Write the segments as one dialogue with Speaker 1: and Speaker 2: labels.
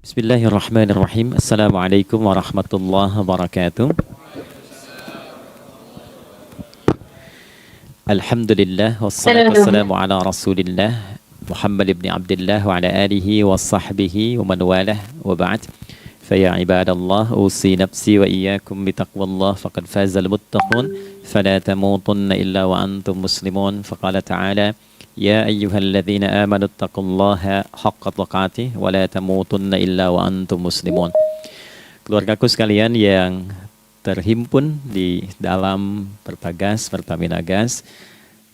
Speaker 1: Bismillahirrahmanirrahim. Assalamualaikum warahmatullahi wabarakatuh. Alhamdulillah wassalatu wassalamu ala Rasulillah Muhammad ibn Abdullah wa ala alihi wa sahbihi wa man walah wa ba'd. Faya ibadallah usi nafsi wa iyyakum bitaqwallah faqad fazal muttaqun fala tamutunna illa wa antum muslimun. Faqala ta'ala ya ayyuhalladzina amanu taqullaha haqqa tuqatih wa la tamutunna illa wa antum muslimun. Keluargaku sekalian yang terhimpun di dalam Pertagas, Pertamina Gas,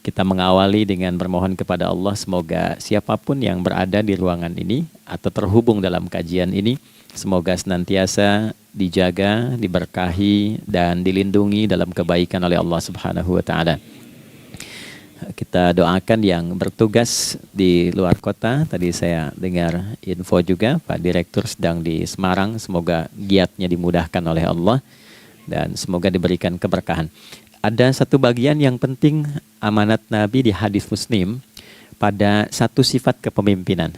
Speaker 1: kita mengawali dengan bermohon kepada Allah semoga siapapun yang berada di ruangan ini atau terhubung dalam kajian ini, semoga senantiasa dijaga, diberkahi dan dilindungi dalam kebaikan oleh Allah Subhanahu wa taala. Kita doakan yang bertugas di luar kota. Tadi saya dengar info juga Pak Direktur sedang di Semarang. Semoga giatnya dimudahkan oleh Allah dan semoga diberikan keberkahan. Ada satu bagian yang penting amanat Nabi di hadis Muslim pada satu sifat kepemimpinan.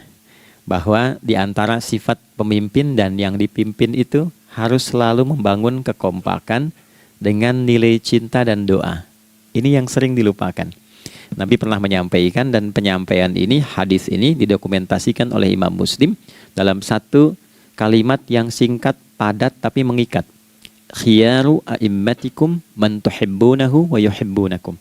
Speaker 1: Bahwa di antara sifat pemimpin dan yang dipimpin itu harus selalu membangun kekompakan dengan nilai cinta dan doa. Ini yang sering dilupakan. Nabi pernah menyampaikan dan penyampaian ini, hadis ini didokumentasikan oleh Imam Muslim dalam satu kalimat yang singkat, padat tapi mengikat. Khiyaru a'immatikum man tuhibbunahu wa yuhibbunakum.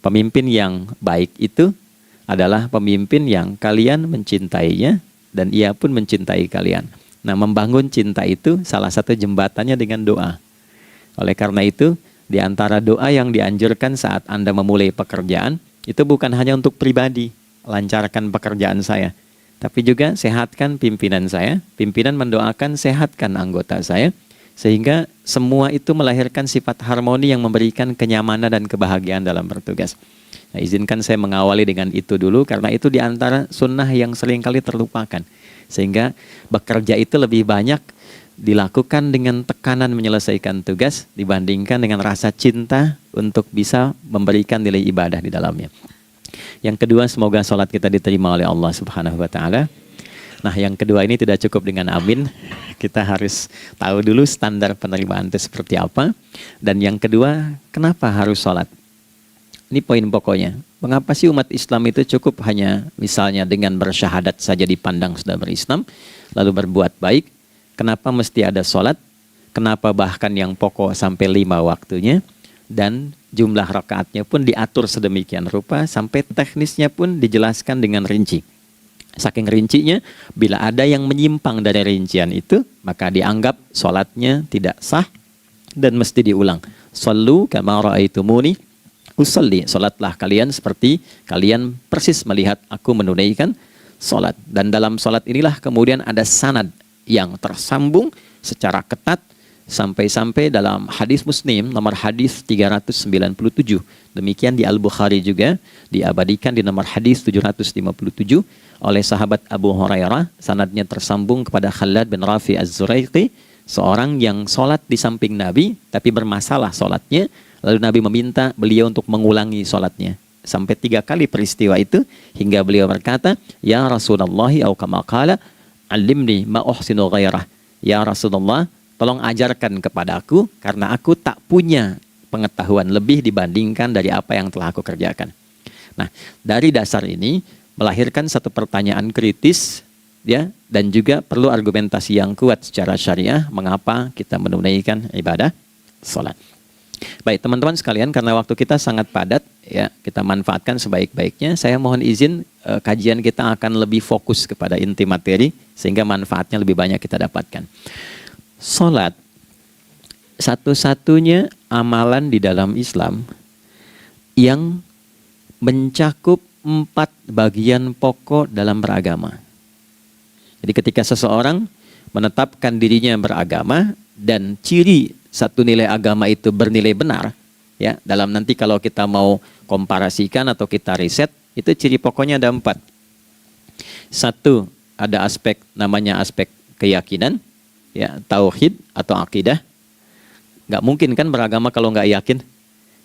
Speaker 1: Pemimpin yang baik itu adalah pemimpin yang kalian mencintainya dan ia pun mencintai kalian. Nah, membangun cinta itu salah satu jembatannya dengan doa. Oleh karena itu, di antara doa yang dianjurkan saat Anda memulai pekerjaan, itu bukan hanya untuk pribadi, lancarkan pekerjaan saya. Tapi juga sehatkan pimpinan saya, pimpinan mendoakan sehatkan anggota saya, sehingga semua itu melahirkan sifat harmoni yang memberikan kenyamanan dan kebahagiaan dalam bertugas. Nah, izinkan saya mengawali dengan itu dulu, karena itu di antara sunnah yang seringkali terlupakan. Sehingga bekerja itu lebih banyak dilakukan dengan tekanan menyelesaikan tugas dibandingkan dengan rasa cinta untuk bisa memberikan nilai ibadah di dalamnya. Yang kedua, semoga sholat kita diterima oleh Allah Subhanahu wa taala. Nah, yang kedua ini tidak cukup dengan amin. Kita harus tahu dulu standar penerimaan itu seperti apa. Dan yang kedua, kenapa harus sholat? Ini poin pokoknya. Mengapa sih umat Islam itu cukup hanya misalnya dengan bersyahadat saja dipandang sudah berislam, lalu berbuat baik? Kenapa mesti ada sholat? Kenapa bahkan yang pokok sampai 5 waktunya? Dan jumlah rakaatnya pun diatur sedemikian rupa sampai teknisnya pun dijelaskan dengan rinci. Saking rincinya, bila ada yang menyimpang dari rincian itu, maka dianggap sholatnya tidak sah dan mesti diulang. Shallu kama ra'aitumuni usolli. Sholatlah kalian seperti kalian persis melihat aku menunaikan sholat. Dan dalam sholat inilah kemudian ada sanad yang tersambung secara ketat sampai-sampai dalam hadis Muslim nomor hadis 397. Demikian di Al-Bukhari juga diabadikan di nomor hadis 757 oleh sahabat Abu Hurairah. Sanadnya tersambung kepada Khalad bin Rafi Az-Zuraiqi, seorang yang sholat di samping Nabi tapi bermasalah sholatnya. Lalu Nabi meminta beliau untuk mengulangi sholatnya. Sampai 3 kali peristiwa itu hingga beliau berkata, ya Rasulullah au kama qala alimni ma uhsinu ghairah. Ya Rasulullah, tolong ajarkan kepada aku karena aku tak punya pengetahuan lebih dibandingkan dari apa yang telah aku kerjakan. Nah, dari dasar ini melahirkan satu pertanyaan kritis ya, dan juga perlu argumentasi yang kuat secara syariah mengapa kita menunaikan ibadah salat. Baik teman-teman sekalian, karena waktu kita sangat padat ya, kita manfaatkan sebaik-baiknya. Saya mohon izin kajian kita akan lebih fokus kepada inti materi sehingga manfaatnya lebih banyak kita dapatkan. Salat satu-satunya amalan di dalam Islam yang mencakup 4 bagian pokok dalam beragama. Jadi ketika seseorang menetapkan dirinya beragama dan ciri satu nilai agama itu bernilai benar, ya, dalam nanti kalau kita mau komparasikan atau kita riset, itu ciri pokoknya ada 4. Satu, ada aspek namanya aspek keyakinan, ya, tauhid atau akidah. Nggak mungkin kan beragama kalau nggak yakin.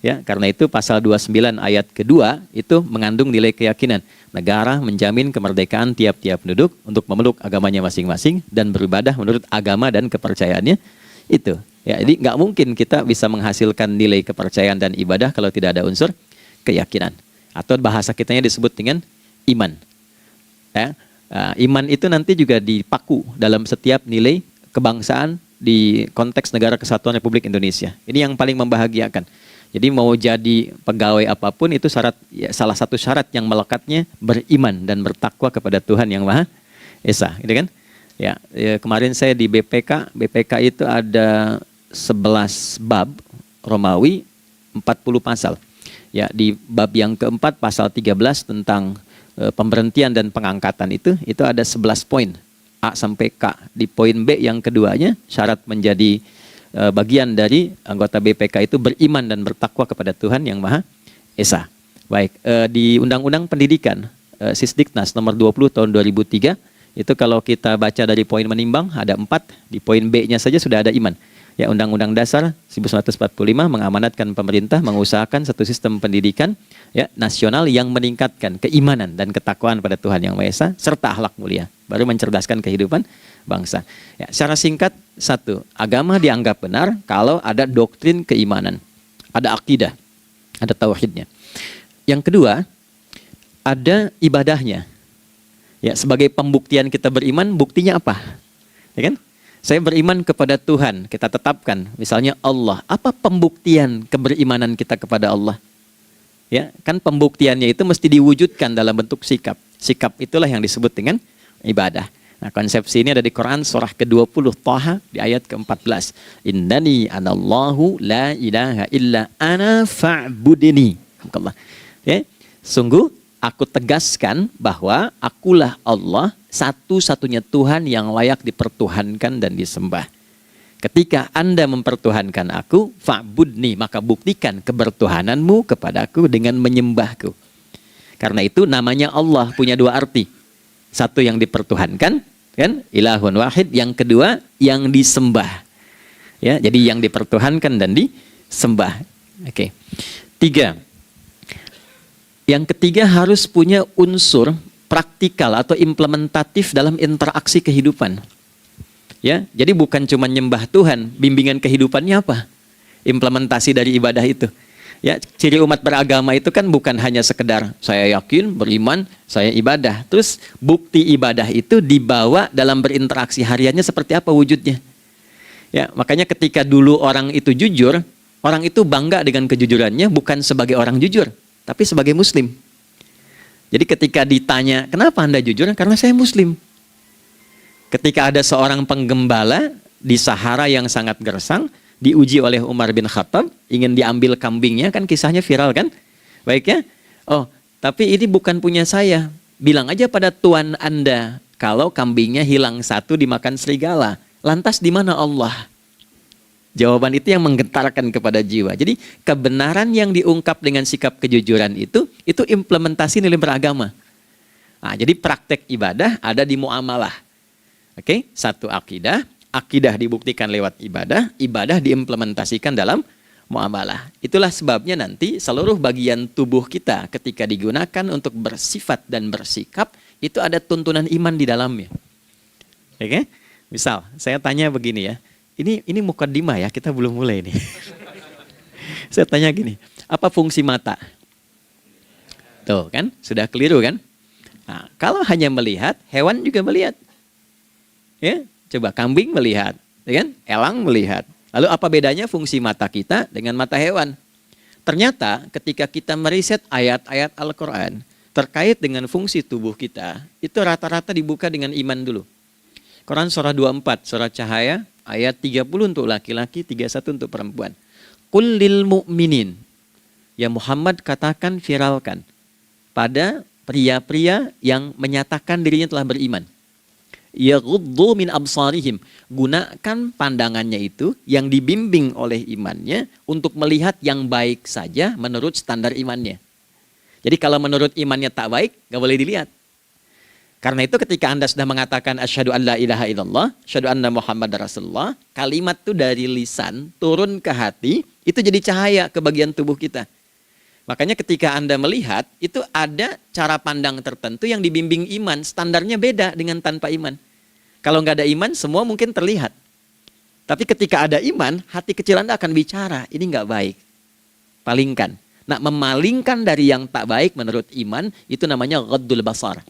Speaker 1: Ya, karena itu pasal 29 ayat kedua itu mengandung nilai keyakinan. Negara menjamin kemerdekaan tiap-tiap penduduk untuk memeluk agamanya masing-masing dan beribadah menurut agama dan kepercayaannya itu. Ya, jadi nggak mungkin kita bisa menghasilkan nilai kepercayaan dan ibadah kalau tidak ada unsur keyakinan. Atau bahasa kitanya disebut dengan iman. Ya, iman itu nanti juga dipaku dalam setiap nilai kebangsaan di konteks Negara Kesatuan Republik Indonesia. Ini yang paling membahagiakan. Jadi mau jadi pegawai apapun itu syarat, ya, salah satu syarat yang melekatnya beriman dan bertakwa kepada Tuhan Yang Maha Esa, gitu kan? Ya, kemarin saya di BPK itu ada 11 bab Romawi, 40 pasal. Ya, di bab yang keempat pasal 13 tentang pemberhentian dan pengangkatan itu ada 11 poin A sampai K. Di poin B yang keduanya syarat menjadi bagian dari anggota BPK itu beriman dan bertakwa kepada Tuhan Yang Maha Esa. Baik, di Undang-Undang Pendidikan Sisdiknas nomor 20 tahun 2003 itu kalau kita baca dari poin menimbang ada 4, di poin B-nya saja sudah ada iman. Ya, Undang-Undang Dasar 1945 mengamanatkan pemerintah mengusahakan satu sistem pendidikan ya nasional yang meningkatkan keimanan dan ketakwaan pada Tuhan Yang Maha Esa serta akhlak mulia, baru mencerdaskan kehidupan bangsa. Ya, secara singkat, satu, agama dianggap benar kalau ada doktrin keimanan, ada akidah, ada tauhidnya. Yang kedua, ada ibadahnya. Ya, sebagai pembuktian kita beriman, buktinya apa? Ya kan? Saya beriman kepada Tuhan, kita tetapkan, misalnya Allah. Apa pembuktian keberimanan kita kepada Allah? Ya, kan pembuktiannya itu mesti diwujudkan dalam bentuk sikap. Sikap itulah yang disebut dengan ibadah. Nah, konsepsi ini ada di Quran surah ke-20 Thaha di ayat ke-14. Innani anallahu la ilaha illa ana fa'budini. Ya, sungguh aku tegaskan bahwa akulah Allah, satu-satunya Tuhan yang layak dipertuhankan dan disembah. Ketika Anda mempertuhankan aku, fa'budni, maka buktikan kebertuhananmu kepadaku dengan menyembahku. Karena itu namanya Allah punya dua arti. Satu yang dipertuhankan, kan? Ilahun wahid. Yang kedua yang disembah. Ya, jadi yang dipertuhankan dan disembah. Oke. 3. Yang ketiga harus punya unsur praktikal atau implementatif dalam interaksi kehidupan. Ya, jadi bukan cuma nyembah Tuhan, bimbingan kehidupannya apa? Implementasi dari ibadah itu. Ya, ciri umat beragama itu kan bukan hanya sekedar saya yakin, beriman, saya ibadah. Terus bukti ibadah itu dibawa dalam berinteraksi hariannya seperti apa wujudnya. Ya, makanya ketika dulu orang itu jujur, orang itu bangga dengan kejujurannya bukan sebagai orang jujur, tapi sebagai muslim. Jadi ketika ditanya, kenapa Anda jujur? Karena saya muslim. Ketika ada seorang penggembala di Sahara yang sangat gersang, diuji oleh Umar bin Khattab, ingin diambil kambingnya, kan kisahnya viral kan? Baik ya? Oh, tapi ini bukan punya saya. Bilang aja pada tuan Anda, kalau kambingnya hilang satu dimakan serigala. Lantas di mana Allah? Jawaban itu yang menggetarkan kepada jiwa. Jadi kebenaran yang diungkap dengan sikap kejujuran itu implementasi nilai beragama. Nah, jadi praktek ibadah ada di muamalah. Oke, satu akidah. Akidah dibuktikan lewat ibadah, ibadah diimplementasikan dalam muamalah. Itulah sebabnya nanti seluruh bagian tubuh kita ketika digunakan untuk bersifat dan bersikap, itu ada tuntunan iman di dalamnya. Oke? Misal, saya tanya begini ya, ini mukaddimah ya, kita belum mulai nih. Saya tanya gini, apa fungsi mata? Tuh kan, sudah keliru kan? Nah, kalau hanya melihat, hewan juga melihat. Ya? Coba kambing melihat, kan? Elang melihat. Lalu apa bedanya fungsi mata kita dengan mata hewan? Ternyata ketika kita meriset ayat-ayat Al-Quran terkait dengan fungsi tubuh kita, itu rata-rata dibuka dengan iman dulu. Quran surah 24, surah Cahaya, ayat 30 untuk laki-laki, 31 untuk perempuan. Qul lil mu'minin. Ya Muhammad katakan, viralkan pada pria-pria yang menyatakan dirinya telah beriman. Yaghuddu min absarihim, gunakan pandangannya itu yang dibimbing oleh imannya untuk melihat yang baik saja menurut standar imannya. Jadi kalau menurut imannya tak baik, gak boleh dilihat. Karena itu ketika Anda sudah mengatakan asyhadu an la ilaha illallah, asyhadu anna Muhammad Rasulullah, kalimat itu dari lisan turun ke hati, Itu jadi cahaya ke bagian tubuh kita. Makanya ketika Anda melihat, itu ada cara pandang tertentu yang dibimbing iman. Standarnya beda dengan tanpa iman. Kalau nggak ada iman, semua mungkin terlihat. Tapi ketika ada iman, hati kecil Anda akan bicara, ini nggak baik. Palingkan. Nah, memalingkan dari yang tak baik menurut iman, itu namanya ghaddul basar.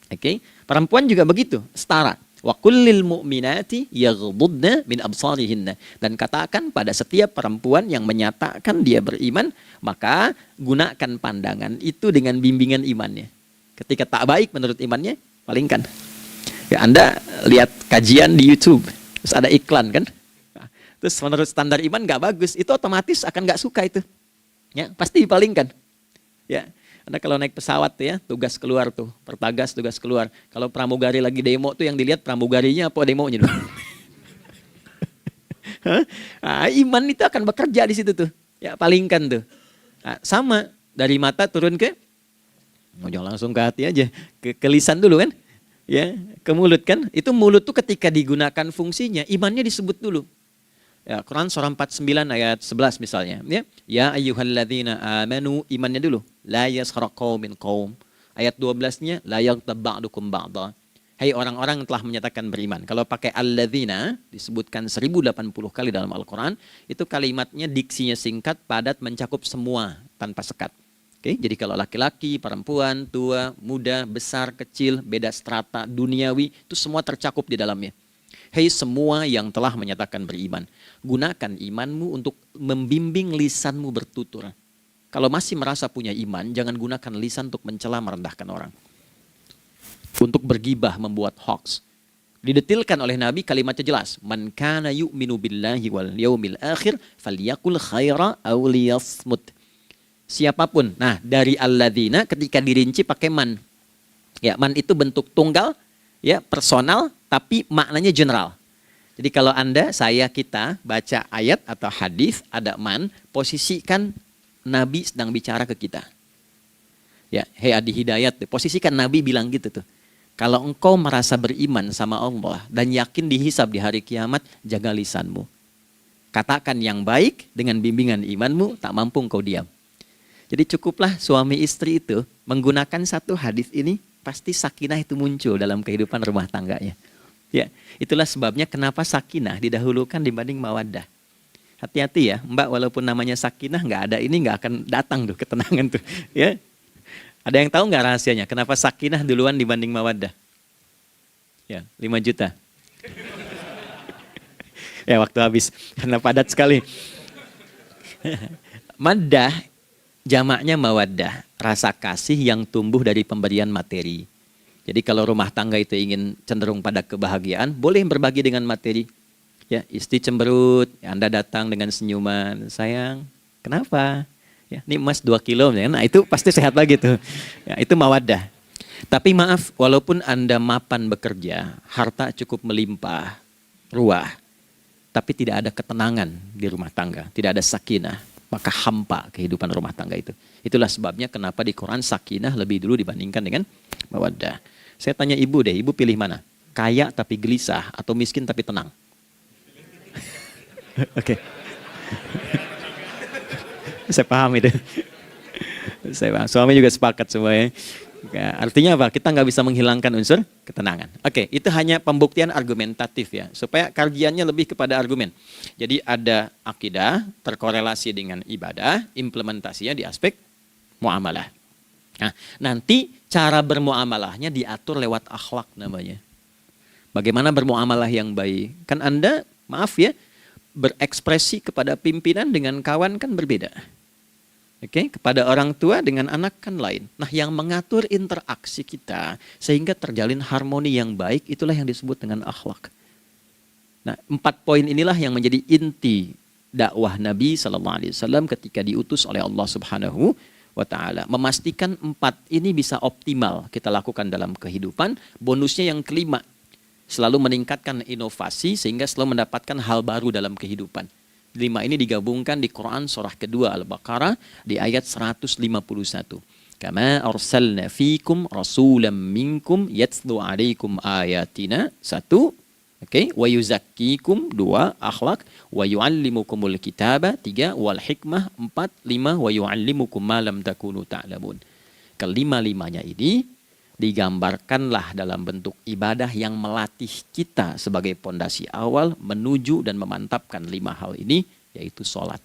Speaker 1: Oke? Perempuan juga begitu, setara. Wa kullil mu'minati yaghdudna min absarihinna. Dan katakan pada setiap perempuan yang menyatakan dia beriman, maka gunakan pandangan itu dengan bimbingan imannya. Ketika tak baik menurut imannya, palingkan. Ya, Anda lihat kajian di YouTube, terus ada iklan kan? Terus menurut standar iman nggak bagus, itu otomatis akan nggak suka itu. Ya, pasti dipalingkan. Ya. Anda kalau naik pesawat tuh ya, tugas keluar tuh, pertagas tugas keluar. Kalau pramugari lagi demo tuh yang dilihat pramugarinya apa demonya. Nah, iman itu akan bekerja di situ tuh. Ya, palingkan tuh. Nah, sama, dari mata turun ke, jangan langsung ke hati aja, ke lisan dulu kan. Ya, ke mulut kan. Itu mulut tuh ketika digunakan fungsinya, imannya disebut dulu. Ya, Quran surah 49 ayat 11 misalnya. Ya ayyuhalladzina amanu, imannya dulu. La yaskhar qaumin qaum. Ayat 12-nya, la yaghtab ba'dukum ba'dha. Hai orang-orang yang telah menyatakan beriman. Kalau pakai alladzina, disebutkan 1080 kali dalam Al-Quran, itu kalimatnya diksinya singkat, padat, mencakup semua, tanpa sekat. Oke, jadi kalau laki-laki, perempuan, tua, muda, besar, kecil, beda strata, duniawi, itu semua tercakup di dalamnya. Hei semua yang telah menyatakan beriman, gunakan imanmu untuk membimbing lisanmu bertutur. Kalau masih merasa punya iman, jangan gunakan lisan untuk mencela merendahkan orang. Untuk bergibah, membuat hoax. Didetilkan oleh Nabi kalimatnya jelas. Man kana yu'minu billahi wal yaumil akhir falyakul khaira aw liyasmut. Siapapun. Nah, dari alladzina ketika dirinci pakai man. Ya, man itu bentuk tunggal, ya, personal, tapi maknanya general. Jadi kalau Anda, saya, kita baca ayat atau hadis ada man, posisikan Nabi sedang bicara ke kita. Ya, hei Adi Hidayat, posisikan Nabi bilang gitu tuh. Kalau engkau merasa beriman sama Allah dan yakin dihisab di hari kiamat, jaga lisanmu. Katakan yang baik dengan bimbingan imanmu, tak mampu engkau diam. Jadi cukuplah suami istri itu menggunakan satu hadis ini, pasti sakinah itu muncul dalam kehidupan rumah tangganya. Ya, itulah sebabnya kenapa sakinah didahulukan dibanding mawaddah. Hati-hati ya, Mbak, walaupun namanya sakinah nggak ada ini nggak akan datang tuh ketenangan tuh. Ya, ada yang tahu nggak rahasianya? Kenapa sakinah duluan dibanding mawaddah? Ya, 5 juta. Ya, waktu habis karena padat sekali. Maddah jamaknya mawaddah, rasa kasih yang tumbuh dari pemberian materi. Jadi kalau rumah tangga itu ingin cenderung pada kebahagiaan, boleh berbagi dengan materi. Ya, istri cemberut, Anda datang dengan senyuman, sayang, kenapa? Ya, ini emas 2 kilo, nah itu pasti sehat lagi tuh. Ya, itu mawaddah. Tapi maaf, walaupun Anda mapan bekerja, harta cukup melimpah, ruah, tapi tidak ada ketenangan di rumah tangga, tidak ada sakinah, maka hampa kehidupan rumah tangga itu. Itulah sebabnya kenapa di Quran sakinah lebih dulu dibandingkan dengan mawaddah. Saya tanya ibu deh, ibu pilih mana? Kaya tapi gelisah atau miskin tapi tenang? Oke. Saya paham itu. Saya paham. Suami juga sepakat semuanya. Ya, artinya apa? Kita nggak bisa menghilangkan unsur ketenangan. Oke, itu hanya pembuktian argumentatif ya, supaya kajiannya lebih kepada argumen. Jadi ada akidah terkorelasi dengan ibadah, implementasinya di aspek muamalah. Nah, nanti cara bermuamalahnya diatur lewat akhlak namanya. Bagaimana bermuamalah yang baik? Kan Anda, maaf ya, berekspresi kepada pimpinan dengan kawan kan berbeda. Oke, kepada orang tua dengan anak kan lain. Nah, yang mengatur interaksi kita sehingga terjalin harmoni yang baik, itulah yang disebut dengan akhlak. Nah, 4 poin inilah yang menjadi inti dakwah Nabi SAW ketika diutus oleh Allah Subhanahu wa ta'ala. Memastikan 4 ini bisa optimal kita lakukan dalam kehidupan. Bonusnya yang kelima, selalu meningkatkan inovasi sehingga selalu mendapatkan hal baru dalam kehidupan. 5 ini digabungkan di Quran surah kedua Al-Baqarah di ayat 151. Kama arsalna fikum rasulam minkum yatslu alaikum ayatina. 1, Oke, wa yuzakkikum 2, akhlak, wa yu'allimukumul kitaba 3, wal hikmah 4, 5, wa yu'allimukum ma lam takunu ta'lamun. Kelima-limanya ini digambarkanlah dalam bentuk ibadah yang melatih kita sebagai pondasi awal menuju dan memantapkan 5 hal ini, yaitu sholat.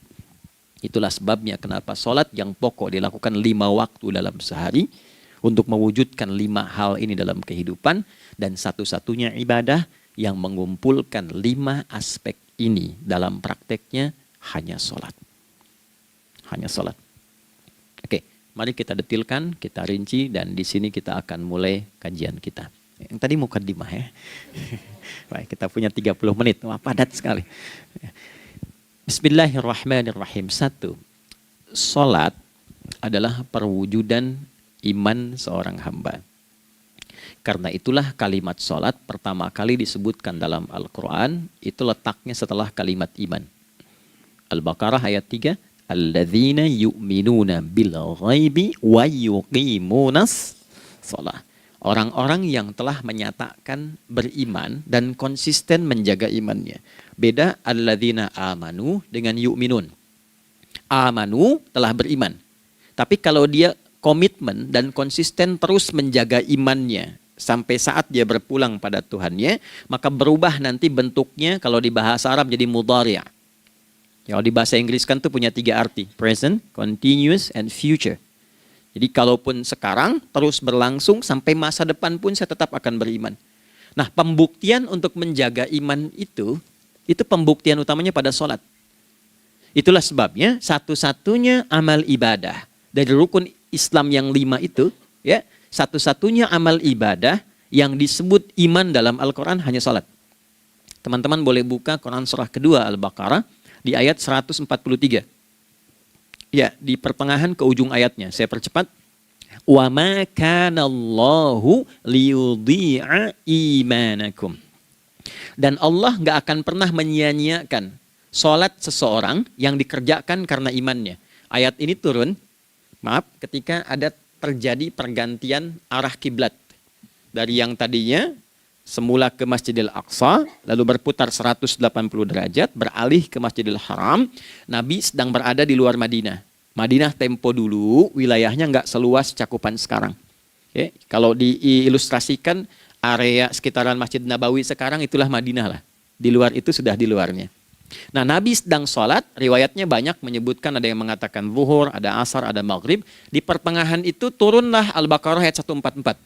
Speaker 1: Itulah sebabnya kenapa sholat yang pokok dilakukan 5 waktu dalam sehari untuk mewujudkan 5 hal ini dalam kehidupan, dan satu-satunya ibadah yang mengumpulkan 5 aspek ini dalam prakteknya hanya sholat. Hanya sholat. Oke, mari kita detilkan, kita rinci, dan di sini kita akan mulai kajian kita. Yang tadi mukadimah ya. Baik, kita punya 30 menit. Wah, padat sekali. Bismillahirrahmanirrahim. 1. Sholat adalah perwujudan iman seorang hamba. Karena itulah kalimat sholat pertama kali disebutkan dalam Al-Quran, itu letaknya setelah kalimat iman. Al-Baqarah ayat 3, Alladzina yu'minuna bil ghaibi wa yuqimunas sholat. Orang-orang yang telah menyatakan beriman dan konsisten menjaga imannya. Beda alladzina amanu dengan yu'minun. Amanu telah beriman. Tapi kalau dia komitmen dan konsisten terus menjaga imannya sampai saat dia berpulang pada Tuhannya, maka berubah nanti bentuknya kalau di bahasa Arab jadi mudhari'. Kalau di bahasa Inggris kan tuh punya 3 arti, present, continuous, and future. Jadi kalaupun sekarang terus berlangsung sampai masa depan pun saya tetap akan beriman. Nah, pembuktian untuk menjaga iman itu pembuktian utamanya pada sholat. Itulah sebabnya satu-satunya amal ibadah dari rukun Islam yang 5 itu, ya, satu-satunya amal ibadah yang disebut iman dalam Al-Quran hanya salat. Teman-teman boleh buka Quran surah kedua Al-Baqarah di ayat 143. Ya, di pertengahan ke ujung ayatnya. Saya percepat. Wa ma kana Allahu liyudhi'a imanakum. Dan Allah nggak akan pernah menyia-nyiakan salat seseorang yang dikerjakan karena imannya. Ayat ini turun, ketika ada terjadi pergantian arah kiblat dari yang tadinya semula ke Masjidil Aqsa, lalu berputar 180 derajat, beralih ke Masjidil Haram. Nabi sedang berada di luar Madinah. Madinah tempo dulu wilayahnya nggak seluas cakupan sekarang. Oke, kalau diilustrasikan area sekitaran Masjid Nabawi sekarang itulah Madinah lah. Di luar itu sudah di luarnya. Nah, Nabi sedang sholat, riwayatnya banyak menyebutkan, ada yang mengatakan zuhur, ada asar, ada maghrib. Di pertengahan itu turunlah Al-Baqarah ayat 144.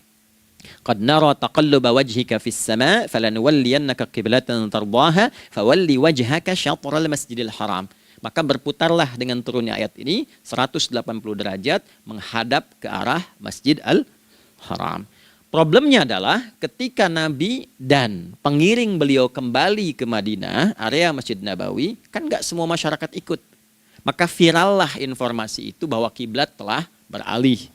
Speaker 1: Qad nara taqalluba wajhika fis sama' falanuwalliyannaka qiblatan tardaha fawalli wajhaka syatral masjidil haram. Maka berputarlah dengan turunnya ayat ini 180 derajat menghadap ke arah Masjid Al-Haram. Problemnya adalah ketika Nabi dan pengiring beliau kembali ke Madinah, area Masjid Nabawi, kan nggak semua masyarakat ikut. Maka virallah informasi itu bahwa kiblat telah beralih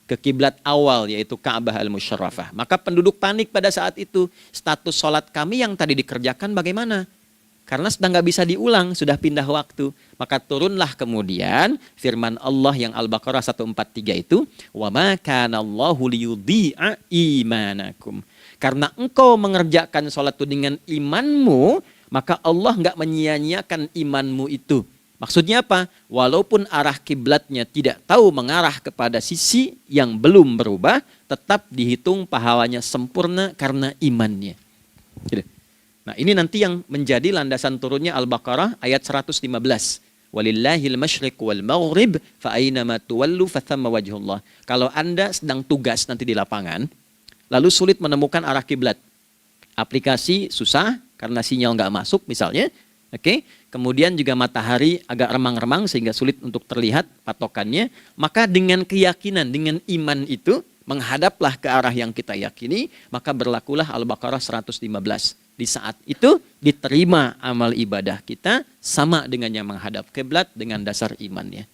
Speaker 1: ke kiblat awal, yaitu Ka'bah Al-Musyarrafah. Maka penduduk panik pada saat itu. Status sholat kami yang tadi dikerjakan bagaimana? Karena sudah nggak bisa diulang, sudah pindah waktu. Maka turunlah kemudian firman Allah yang Al-Baqarah 143 itu, wa ma kana Allahu liyudhi'a imanakum. Karena engkau mengerjakan sholat itu dengan imanmu, maka Allah nggak menyia-nyiakan imanmu itu. Maksudnya apa? Walaupun arah kiblatnya tidak tahu mengarah kepada sisi yang belum berubah, tetap dihitung pahalanya sempurna karena imannya. Gitu. Nah, ini nanti yang menjadi landasan turunnya Al-Baqarah ayat 115. Walillahil masyriq wal maghrib fa aynama tuwallu fathamma wajhullah. Kalau Anda sedang tugas nanti di lapangan, lalu sulit menemukan arah kiblat. Aplikasi susah karena sinyal nggak masuk misalnya. Oke. Kemudian juga matahari agak remang-remang sehingga sulit untuk terlihat patokannya. Maka dengan keyakinan, dengan iman itu, menghadaplah ke arah yang kita yakini, maka berlakulah Al-Baqarah 115. Di saat itu diterima amal ibadah kita sama dengan yang menghadap kiblat dengan dasar imannya.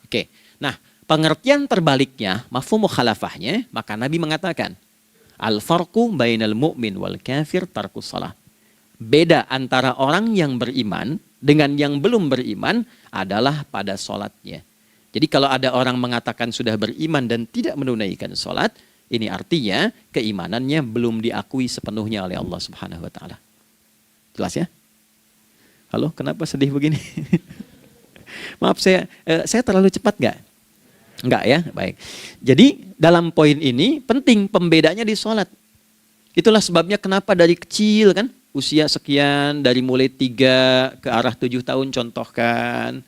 Speaker 1: Oke. Nah, pengertian terbaliknya, mafhum mukhalafahnya, maka Nabi mengatakan, al-farqu bainal mu'min wal kafir tarkus shalah. Beda antara orang yang beriman dengan yang belum beriman adalah pada sholatnya. Jadi kalau ada orang mengatakan sudah beriman dan tidak menunaikan sholat, ini artinya keimanannya belum diakui sepenuhnya oleh Allah Subhanahu wa taala. Jelas ya? Halo, kenapa sedih begini? Maaf, saya terlalu cepat nggak? Nggak ya, baik. Jadi dalam poin ini penting pembedanya di sholat. Itulah sebabnya kenapa dari kecil kan, usia sekian, dari mulai 3 ke arah 7 tahun contohkan.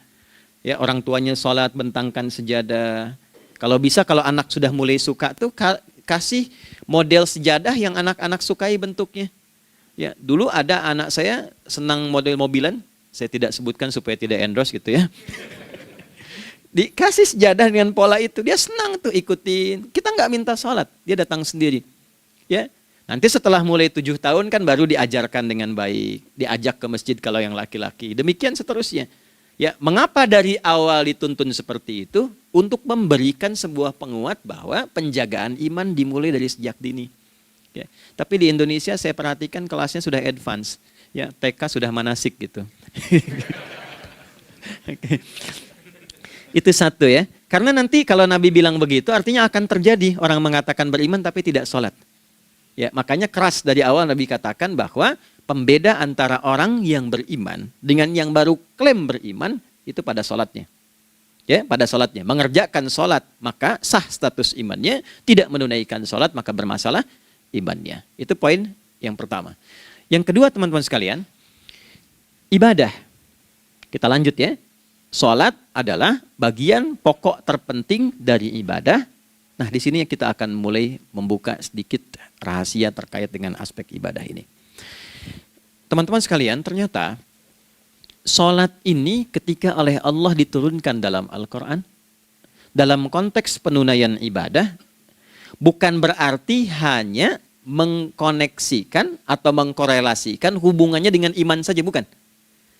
Speaker 1: Ya, orang tuanya sholat bentangkan sejadah. Kalau bisa, kalau anak sudah mulai suka tuh kasih model sejadah yang anak-anak sukai bentuknya. Ya, dulu ada anak saya senang model mobilan, saya tidak sebutkan supaya tidak endorse gitu ya. Dikasih sejadah dengan pola itu, dia senang tuh ikutin. Kita nggak minta sholat, dia datang sendiri. Ya, nanti setelah mulai 7 tahun kan baru diajarkan dengan baik, diajak ke masjid kalau yang laki-laki. Demikian seterusnya. Ya, mengapa dari awal dituntun seperti itu? Untuk memberikan sebuah penguat bahwa penjagaan iman dimulai dari sejak dini. Ya, tapi di Indonesia saya perhatikan kelasnya sudah advance, ya TK sudah manasik gitu. Okay. Itu satu ya. Karena nanti kalau Nabi bilang begitu, artinya akan terjadi orang mengatakan beriman tapi tidak sholat. Ya, makanya keras dari awal Nabi katakan bahwa pembeda antara orang yang beriman dengan yang baru klaim beriman itu pada sholatnya. Ya, pada sholatnya. Mengerjakan sholat maka sah status imannya, tidak menunaikan sholat maka bermasalah imannya. Itu poin yang pertama. Yang kedua teman-teman sekalian, ibadah. Kita lanjut ya. Sholat adalah bagian pokok terpenting dari ibadah. Nah, di sini kita akan mulai membuka sedikit rahasia terkait dengan aspek ibadah ini. Teman-teman sekalian, ternyata sholat ini ketika oleh Allah diturunkan dalam Al-Quran, dalam konteks penunaian ibadah, bukan berarti hanya mengkoneksikan atau mengkorelasikan hubungannya dengan iman saja, bukan.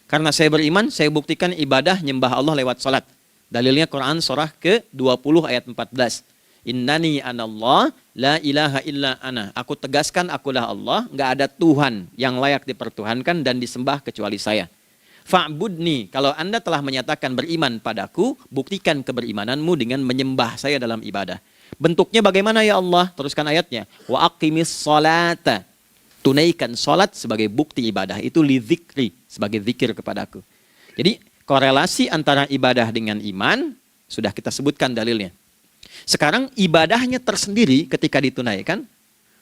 Speaker 1: Karena saya beriman, saya buktikan ibadah nyembah Allah lewat sholat. Dalilnya Quran surah ke-20 ayat 14. Innani anallah la ilaha illa ana. Aku tegaskan akulah Allah, nggak ada Tuhan yang layak dipertuhankan dan disembah kecuali saya. Fa'budni, kalau Anda telah menyatakan beriman padaku, buktikan keberimananmu dengan menyembah saya dalam ibadah. Bentuknya bagaimana ya Allah? Teruskan ayatnya. Wa aqimis sholata. Tunaikan sholat sebagai bukti ibadah. Itu li dzikri, sebagai zikir kepadaku. Jadi korelasi antara ibadah dengan iman, sudah kita sebutkan dalilnya. Sekarang ibadahnya tersendiri ketika ditunaikan,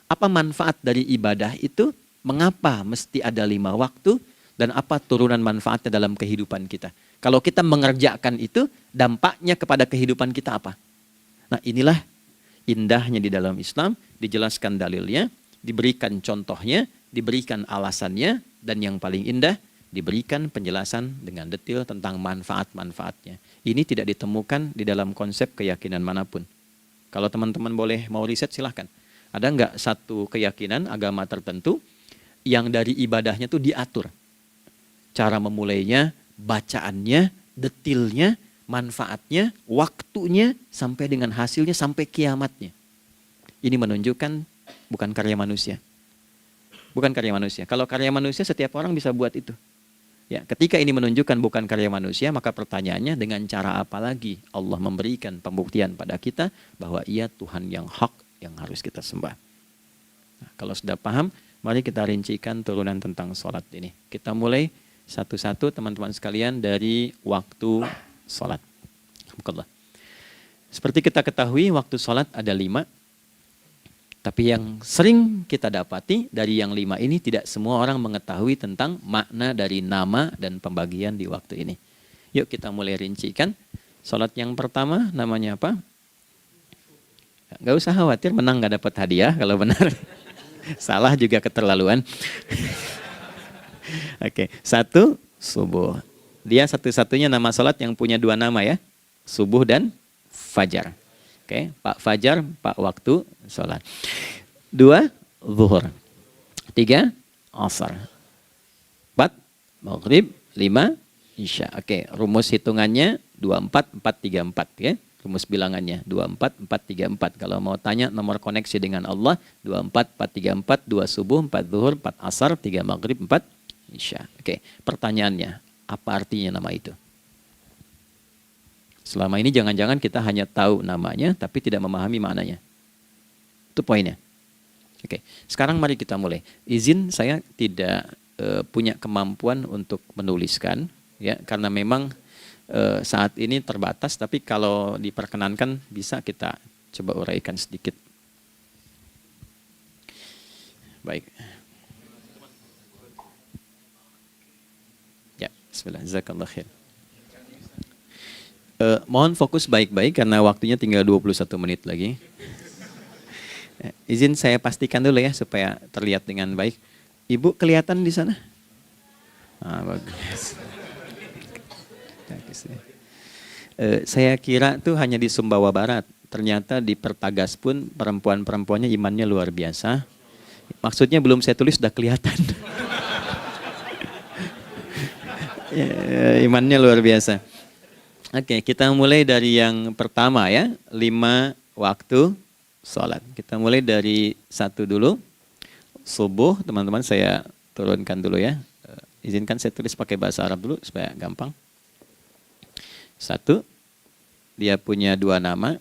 Speaker 1: apa manfaat dari ibadah itu? Mengapa mesti ada 5 waktu? Dan apa turunan manfaatnya dalam kehidupan kita? Kalau kita mengerjakan itu, dampaknya kepada kehidupan kita apa? Nah, inilah indahnya di dalam Islam, dijelaskan dalilnya, diberikan contohnya, diberikan alasannya, dan yang paling indah, diberikan penjelasan dengan detail tentang manfaat-manfaatnya. Ini tidak ditemukan di dalam konsep keyakinan manapun. Kalau teman-teman boleh mau riset silahkan. Ada nggak satu keyakinan agama tertentu yang dari ibadahnya tuh diatur? Cara memulainya, bacaannya, detailnya, manfaatnya, waktunya, sampai dengan hasilnya, sampai kiamatnya. Ini menunjukkan bukan karya manusia. Bukan karya manusia. Kalau karya manusia setiap orang bisa buat itu. Ya, ketika ini menunjukkan bukan karya manusia, maka pertanyaannya dengan cara apa lagi Allah memberikan pembuktian pada kita bahwa Ia Tuhan yang hak yang harus kita sembah. Nah, kalau sudah paham, mari kita rincikan turunan tentang sholat ini. Kita mulai satu-satu teman-teman sekalian dari waktu sholat. Seperti kita ketahui waktu sholat ada 5. Tapi yang sering kita dapati dari yang 5 ini tidak semua orang mengetahui tentang makna dari nama dan pembagian di waktu ini. Yuk kita mulai rincikan. Sholat yang pertama namanya apa? Gak usah khawatir menang gak dapat hadiah kalau benar. Salah juga keterlaluan. Oke, 1 subuh. Dia satu-satunya nama sholat yang punya 2 nama ya. Subuh dan fajar. Oke, Pak Fajar, Pak waktu sholat. 2 zuhur. 3 asar. 4 maghrib. 5 isya. Oke, rumus hitungannya 24 434 ya. Rumus bilangannya 24 434. Kalau mau tanya nomor koneksi dengan Allah 24 434, 2 subuh, 4 zuhur, 4 asar, 3 maghrib, 4 isya. Oke, pertanyaannya, apa artinya nama itu? Selama ini jangan-jangan kita hanya tahu namanya, tapi tidak memahami maknanya. Itu poinnya. Oke, sekarang mari kita mulai. Izin saya tidak punya kemampuan untuk menuliskan, ya, karena memang saat ini terbatas, tapi kalau diperkenankan bisa kita coba uraikan sedikit. Baik. Ya, bismillah, jazakallah khair. Mohon fokus baik-baik karena waktunya tinggal 21 menit lagi. Izin saya pastikan dulu ya supaya terlihat dengan baik. Ibu kelihatan di sana? Bagus. Saya kira tuh hanya di Sumbawa Barat. Ternyata di Pertagas pun perempuan-perempuannya imannya luar biasa. Maksudnya belum saya tulis sudah kelihatan. Imannya luar biasa. Oke, kita mulai dari yang pertama ya. 5 waktu sholat. Kita mulai dari 1 dulu. Subuh, teman-teman saya turunkan dulu ya. Izinkan saya tulis pakai bahasa Arab dulu supaya gampang. 1, dia punya 2 nama,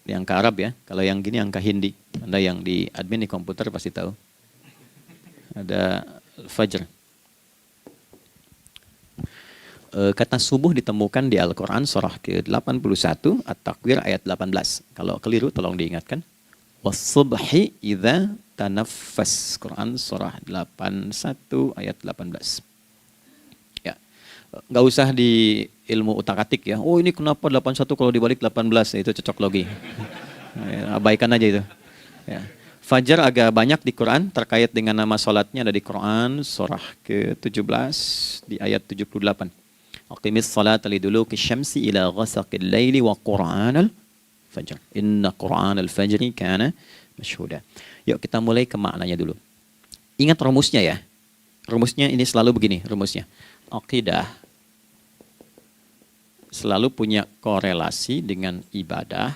Speaker 1: yang ke Arab ya. Kalau yang gini angka Hindi. Anda yang di admin di komputer pasti tahu. Ada Fajr. Kata subuh ditemukan di Al-Quran surah ke-81, At-Takwir ayat 18. Kalau keliru tolong diingatkan. Was-subhi idza tanaffas. Quran surah 81 ayat 18. Ya. Nggak usah di ilmu utak-atik ya. Oh ini kenapa 81 kalau dibalik 18, itu cocok logi. Abaikan aja itu. Ya. Fajar agak banyak di Quran terkait dengan nama sholatnya ada di Quran surah ke-17 di ayat 78. Aqimis salata liduluki syamsi ila ghasaqil laili wa Qur'anal fajr. Inna Qur'anal fajri kana masyhuda. Yuk kita mulai ke maknanya dulu. Ingat rumusnya ya. Rumusnya ini selalu begini rumusnya. Aqidah selalu punya korelasi dengan ibadah.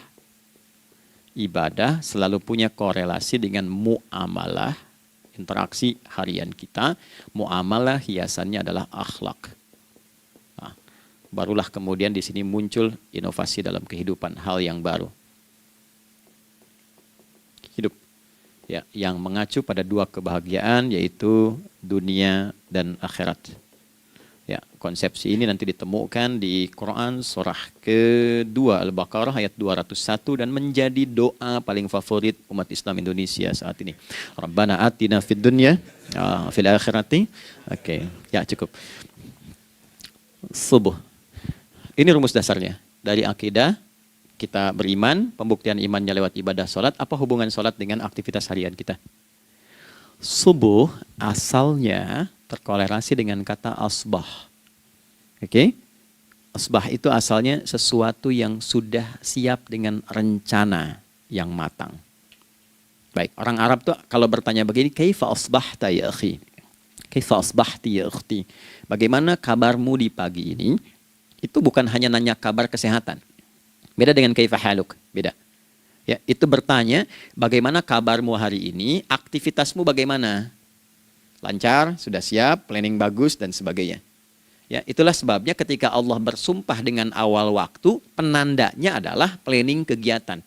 Speaker 1: Ibadah selalu punya korelasi dengan muamalah, interaksi harian kita. Muamalah hiasannya adalah akhlak. Nah, barulah kemudian di sini muncul inovasi dalam kehidupan, hal yang baru. Hidup ya, yang mengacu pada 2 kebahagiaan yaitu dunia dan akhirat. Ya, konsepsi ini nanti ditemukan di Quran surah ke-2 Al-Baqarah ayat 201 dan menjadi doa paling favorit umat Islam Indonesia saat ini. Rabbana atina fid dunya fil akhirati. Oke, ya cukup. Subuh. Ini rumus dasarnya. Dari akidah kita beriman, pembuktian imannya lewat ibadah sholat. Apa hubungan sholat dengan aktivitas harian kita? Subuh asalnya terkolerasi dengan kata asbah. Oke? Asbah itu asalnya sesuatu yang sudah siap dengan rencana yang matang. Baik, orang Arab tuh kalau bertanya begini, kaifa asbahta ya akhi? Kaifa asbahti ya ukhti? Bagaimana kabarmu di pagi ini? Itu bukan hanya nanya kabar kesehatan. Beda dengan kaifa haluk, beda. Ya, itu bertanya, bagaimana kabarmu hari ini? Aktivitasmu bagaimana? Lancar, sudah siap, planning bagus, dan sebagainya. Ya, itulah sebabnya ketika Allah bersumpah dengan awal waktu, penandanya adalah planning kegiatan.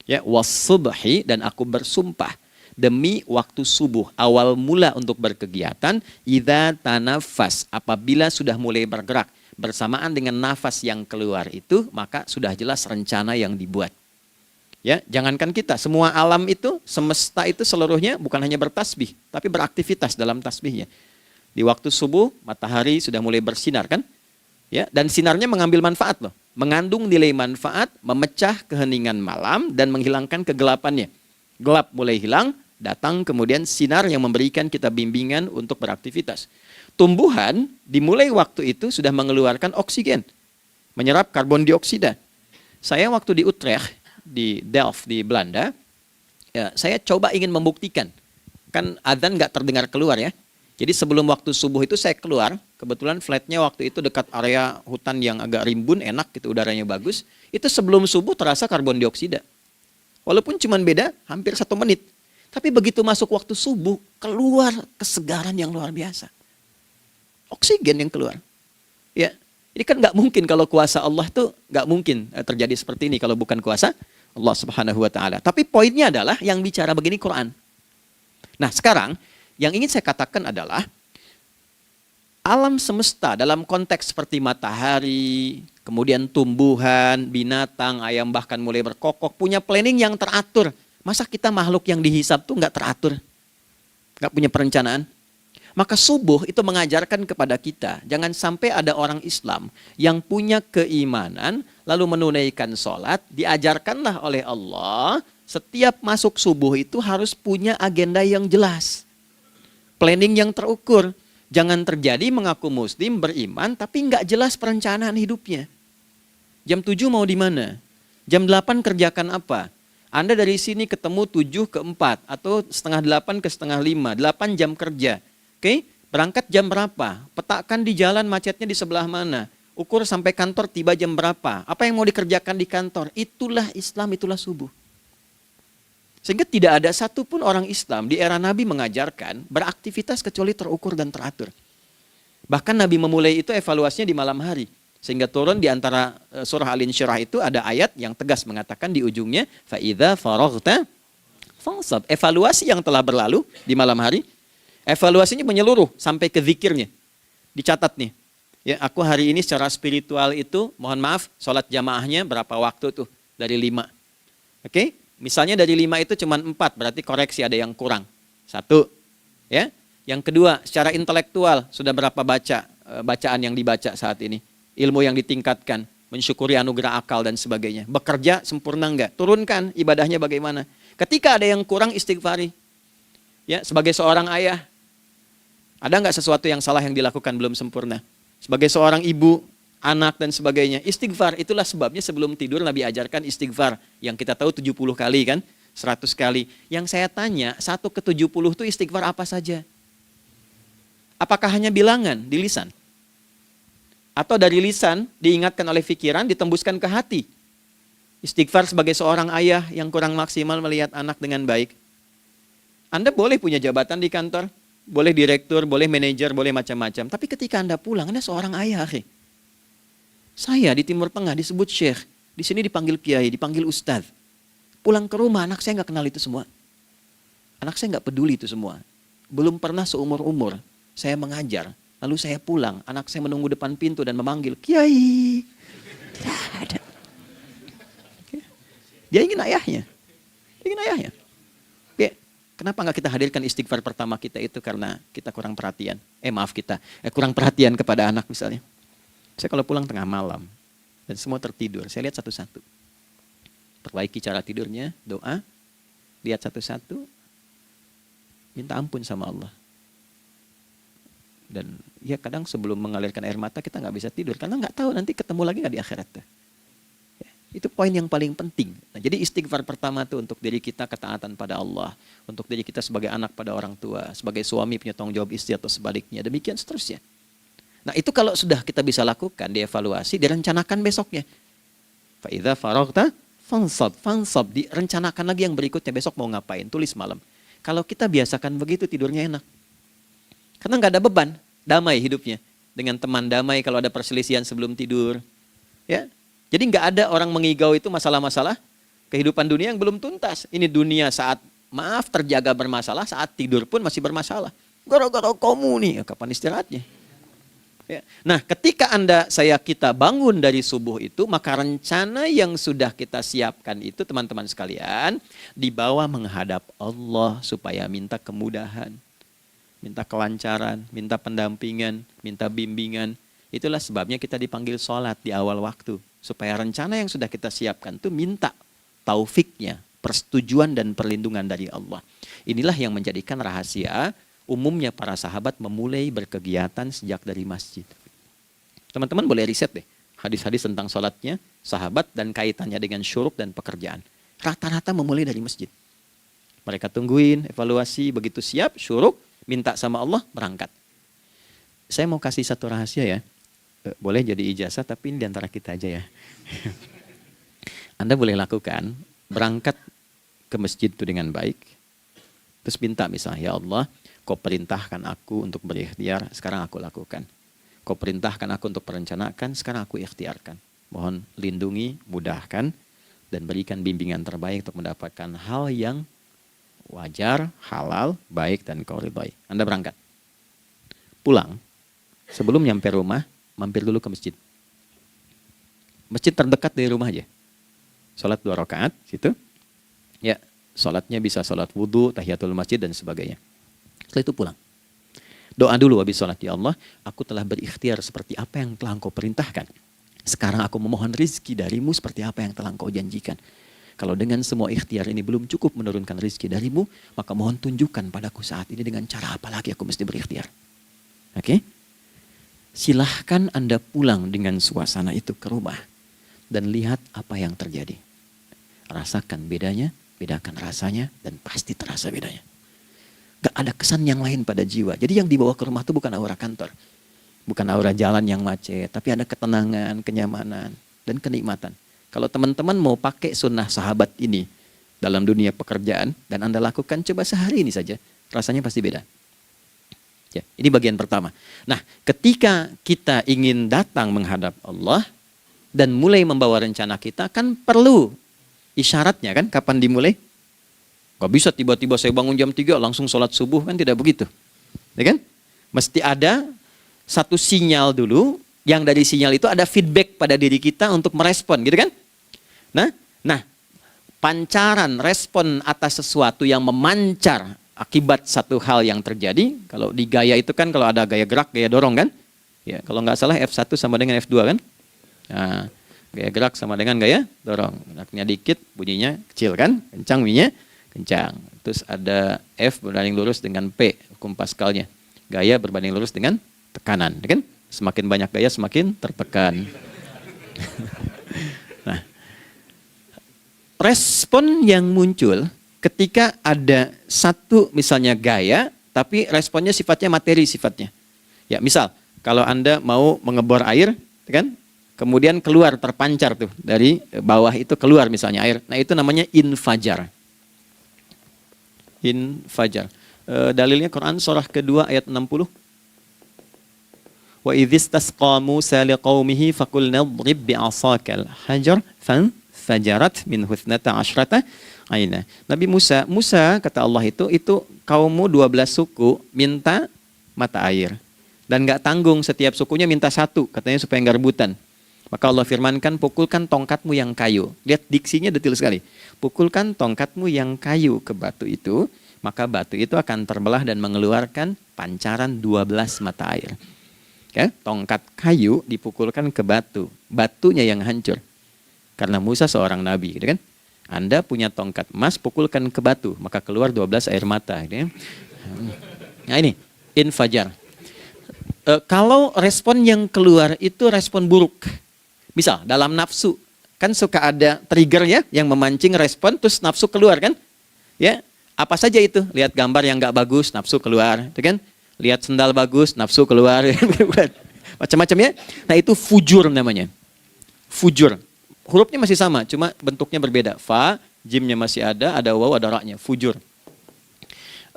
Speaker 1: Ya, was-subhi, dan aku bersumpah demi waktu subuh, awal mula untuk berkegiatan, idza tanafas, apabila sudah mulai bergerak, bersamaan dengan nafas yang keluar itu, maka sudah jelas rencana yang dibuat. Ya, jangankan kita, semua alam itu, semesta itu seluruhnya bukan hanya bertasbih, tapi beraktivitas dalam tasbihnya. Di waktu subuh, matahari sudah mulai bersinar kan? Ya, dan sinarnya mengambil manfaat loh. Mengandung nilai manfaat, memecah keheningan malam dan menghilangkan kegelapannya. Gelap mulai hilang, datang kemudian sinar yang memberikan kita bimbingan untuk beraktivitas. Tumbuhan dimulai waktu itu sudah mengeluarkan oksigen, menyerap karbon dioksida. Saya waktu di Utrecht, di Delft di Belanda, ya, saya coba ingin membuktikan. Kan adzan nggak terdengar keluar ya. Jadi sebelum waktu subuh itu saya keluar, kebetulan flatnya waktu itu dekat area hutan yang agak rimbun, enak gitu, udaranya bagus. Itu sebelum subuh terasa karbon dioksida. Walaupun cuma beda hampir 1 menit. Tapi begitu masuk waktu subuh, keluar kesegaran yang luar biasa. Oksigen yang keluar. Ya, ini kan nggak mungkin kalau kuasa Allah tuh nggak mungkin terjadi seperti ini kalau bukan kuasa Allah Subhanahu wa taala. Tapi poinnya adalah yang bicara begini Quran. Nah, sekarang yang ingin saya katakan adalah
Speaker 2: alam semesta dalam konteks seperti matahari, kemudian tumbuhan, binatang, ayam bahkan mulai berkokok, punya planning yang teratur. Masa kita makhluk yang dihisab tuh nggak teratur? Nggak punya perencanaan? Maka subuh itu mengajarkan kepada kita, jangan sampai ada orang Islam yang punya keimanan, lalu menunaikan sholat, diajarkanlah oleh Allah, setiap masuk subuh itu harus punya agenda yang jelas. Planning yang terukur. Jangan terjadi mengaku muslim, beriman, tapi nggak jelas perencanaan hidupnya. Jam 7 mau di mana? Jam 8 kerjakan apa? Anda dari sini ketemu 7 ke 4, atau setengah 8 ke setengah 5, 8 jam kerja. Oke? Berangkat jam berapa? Petakan di jalan macetnya di sebelah mana? Ukur sampai kantor tiba jam berapa? Apa yang mau dikerjakan di kantor? Itulah Islam, itulah subuh. Sehingga tidak ada satupun orang Islam di era Nabi mengajarkan beraktivitas kecuali terukur dan teratur. Bahkan Nabi memulai itu evaluasinya di malam hari. Sehingga turun di antara surah Al-Insyirah itu ada ayat yang tegas mengatakan di ujungnya, فَإِذَا فَرَغْتَ فَانْصَبْ. Evaluasi yang telah berlalu di malam hari, evaluasinya menyeluruh sampai ke zikirnya. Dicatat nih. Ya, aku hari ini secara spiritual itu, mohon maaf, sholat jamaahnya berapa waktu tuh? Dari 5. Oke? Misalnya dari 5 itu cuma 4, berarti koreksi ada yang kurang. 1. Ya. Yang kedua, secara intelektual sudah berapa bacaan yang dibaca saat ini? Ilmu yang ditingkatkan, mensyukuri anugerah akal dan sebagainya. Bekerja sempurna enggak? Turunkan ibadahnya bagaimana? Ketika ada yang kurang, istighfari. Ya, sebagai seorang ayah, ada enggak sesuatu yang salah yang dilakukan belum sempurna? Sebagai seorang ibu, anak dan sebagainya, istighfar. Itulah sebabnya sebelum tidur Nabi ajarkan istighfar. Yang kita tahu 70 kali kan, 100 kali. Yang saya tanya, 1 ke 70 itu istighfar apa saja? Apakah hanya bilangan di lisan? Atau dari lisan diingatkan oleh pikiran, ditembuskan ke hati? Istighfar sebagai seorang ayah yang kurang maksimal melihat anak dengan baik. Anda boleh punya jabatan di kantor, boleh direktur, boleh manajer, boleh macam-macam. Tapi ketika Anda pulang, Anda seorang ayah. Saya di Timur Tengah disebut syekh, di sini dipanggil kiai, dipanggil ustadz. Pulang ke rumah, anak saya nggak kenal itu semua. Anak saya nggak peduli itu semua. Belum pernah seumur-umur saya mengajar, lalu saya pulang, anak saya menunggu depan pintu dan memanggil, kiai. Tidak ada. Dia ingin ayahnya. Ya, kenapa nggak kita hadirkan istighfar pertama kita itu karena kita kurang perhatian. Kurang perhatian kepada anak misalnya. Saya kalau pulang tengah malam dan semua tertidur, saya lihat satu-satu. Perbaiki cara tidurnya, doa, lihat satu-satu, minta ampun sama Allah. Dan ya kadang sebelum mengalirkan air mata kita nggak bisa tidur karena nggak tahu nanti ketemu lagi nggak di akhirat. Ya, itu poin yang paling penting. Nah, jadi istighfar pertama itu untuk diri kita ketaatan pada Allah, untuk diri kita sebagai anak pada orang tua, sebagai suami punya tanggung jawab istri atau sebaliknya, demikian seterusnya. Nah itu kalau sudah kita bisa lakukan, dievaluasi, direncanakan besoknya. Fa'idha faraghta fansab, direncanakan lagi yang berikutnya, besok mau ngapain, tulis malam. Kalau kita biasakan begitu, tidurnya enak. Karena nggak ada beban, damai hidupnya. Dengan teman damai kalau ada perselisihan sebelum tidur. Ya, jadi nggak ada orang mengigau itu masalah-masalah kehidupan dunia yang belum tuntas. Ini dunia saat, terjaga bermasalah, saat tidur pun masih bermasalah. Gara-gara kamu nih, kapan istirahatnya? Ya. Nah, ketika kita bangun dari subuh itu, maka rencana yang sudah kita siapkan itu, teman-teman sekalian, dibawa menghadap Allah supaya minta kemudahan, minta kelancaran, minta pendampingan, minta bimbingan. Itulah sebabnya kita dipanggil sholat di awal waktu, supaya rencana yang sudah kita siapkan itu minta taufiknya, persetujuan dan perlindungan dari Allah. Inilah yang menjadikan rahasia umumnya para sahabat memulai berkegiatan sejak dari masjid. Teman-teman boleh riset deh, hadis-hadis tentang sholatnya sahabat dan kaitannya dengan syuruk dan pekerjaan. Rata-rata memulai dari masjid. Mereka tungguin, evaluasi, begitu siap, syuruk, minta sama Allah, berangkat. Saya mau kasih satu rahasia ya, boleh jadi ijazah tapi ini diantara kita aja ya. Anda boleh lakukan, berangkat ke masjid itu dengan baik, terus minta misalnya, ya Allah, Kau perintahkan aku untuk berikhtiar, sekarang aku lakukan. Kau perintahkan aku untuk merencanakan, sekarang aku ikhtiarkan. Mohon lindungi, mudahkan, dan berikan bimbingan terbaik untuk mendapatkan hal yang wajar, halal, baik, dan kau ridhoi. Anda berangkat. Pulang, Sebelum nyampe rumah, mampir dulu ke masjid. Masjid terdekat dari rumah aja. Sholat 2 rakaat, situ. Ya, sholatnya bisa sholat wudhu, tahiyatul masjid, dan sebagainya. Setelah itu pulang. Doa dulu habis sholat. Ya Allah, aku telah berikhtiar seperti apa yang telah Engkau perintahkan. Sekarang aku memohon rizki darimu seperti apa yang telah Engkau janjikan. Kalau dengan semua ikhtiar ini belum cukup menurunkan rizki darimu, maka mohon tunjukkan padaku saat ini dengan cara apa lagi aku mesti berikhtiar. Oke? Silahkan Anda pulang dengan suasana itu ke rumah. Dan lihat apa yang terjadi. Rasakan bedanya, bedakan rasanya, dan pasti terasa bedanya. Gak ada kesan yang lain pada jiwa. Jadi yang dibawa ke rumah itu bukan aura kantor. Bukan aura jalan yang macet. Tapi ada ketenangan, kenyamanan, dan kenikmatan. Kalau teman-teman mau pakai sunnah sahabat ini dalam dunia pekerjaan, dan Anda lakukan coba sehari ini saja, rasanya pasti beda. Ya, ini bagian pertama. Nah, ketika kita ingin datang menghadap Allah, dan mulai membawa rencana kita, kan perlu isyaratnya kan, kapan dimulai? Gak bisa tiba-tiba saya bangun jam 3 langsung sholat subuh, kan tidak begitu. Ya kan? Mesti ada satu sinyal dulu, yang dari sinyal itu ada feedback pada diri kita untuk merespon, gitu kan? Nah, pancaran respon atas sesuatu yang memancar akibat satu hal yang terjadi, kalau di gaya itu kan kalau ada gaya gerak, gaya dorong kan? Ya, kalau nggak salah F1 sama dengan F2 kan? Nah, gaya gerak sama dengan gaya dorong. Geraknya dikit, bunyinya kecil kan? Kencang bunyinya, kencang. Terus ada F berbanding lurus dengan P, hukum Pascalnya. Gaya berbanding lurus dengan tekanan, kan? Semakin banyak gaya, semakin tertekan. Nah, respon yang muncul ketika ada satu misalnya gaya, tapi responnya sifatnya materi sifatnya. Ya, misal kalau Anda mau mengebor air, kan? Kemudian keluar terpancar tuh dari bawah itu keluar misalnya air. Nah, itu namanya infajar. Infajar. Dalilnya Quran surah kedua ayat 60. Wa idzistasqa Musa liqaumihi faqulna idrib bi'asakal hajar fanfajarat minhu 12 aina. Nabi Musa kata Allah itu kaummu 12 suku minta mata air. Dan enggak tanggung, setiap sukunya minta satu, katanya supaya enggak rebutan. Maka Allah firmankan, pukulkan tongkatmu yang kayu. Lihat diksinya detil sekali. Pukulkan tongkatmu yang kayu ke batu itu, maka batu itu akan terbelah dan mengeluarkan pancaran 12 mata air. Ya, tongkat kayu dipukulkan ke batu, batunya yang hancur. Karena Musa seorang nabi, gitu kan? Anda punya tongkat emas, pukulkan ke batu, maka keluar 12 air mata. Gitu kan? Nah ini, infajar. Kalau respon yang keluar itu respon buruk. Misal dalam nafsu, kan suka ada trigger ya yang memancing respon, terus nafsu keluar kan? Ya, apa saja itu? Lihat gambar yang nggak bagus, nafsu keluar, itu kan? Lihat sendal bagus, nafsu keluar, macam-macam ya. Nah itu fujur namanya, fujur. Hurufnya masih sama, cuma bentuknya berbeda. Fa, jimnya masih ada waw, ada ra-nya, fujur.